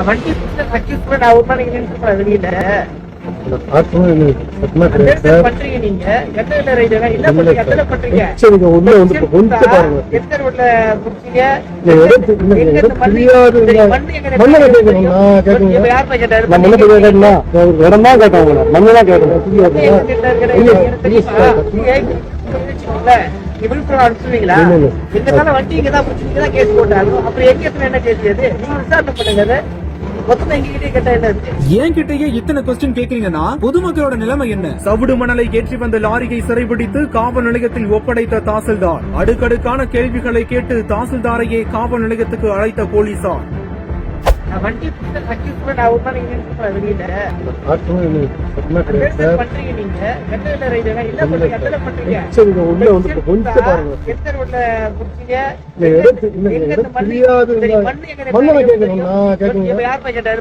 வண்டி சக்சஸ்ஃபுல்லா நான் ஒரு நாளைக்கு நின்று வெளியில பண்றீங்க நீங்க எந்த ரைடு என்ன பண்றீங்க எத்தனை பண்றீங்க எந்த ரோட்ல முடிச்சீங்க யார் விழுப்புரம் அனுப்பிச்சுவீங்களா எங்கனால வண்டி இங்கதான் முடிச்சுதான் கேஸ் போட்டாங்க அப்புறம் எங்க என்ன கேஸ் நீங்க விசாரணை பண்ணுங்க என்கிட்டயே இத்தனை கொஸ்டின் கேக்குறீங்கன்னா பொதுமக்களோட நிலைமை என்ன? சவுடு மணலை ஏற்றி வந்த லாரியை சிறைபிடித்து காவல் நிலையத்தில் ஒப்படைத்த தாசில்தார். அடுக்கடுக்கான கேள்விகளை கேட்டு தாசில்தாரையே காவல் நிலையத்துக்கு அழைத்த போலீசார். வண்டி நான் ஒரு நாளைக்கு நின்று வெளியில பண்றீங்க நீங்க எந்த ரைடு என்ன பண்றீங்க எத்தனை பண்றீங்க எந்த ரோட்ல முடிச்சீங்க யார் கேட்டாரு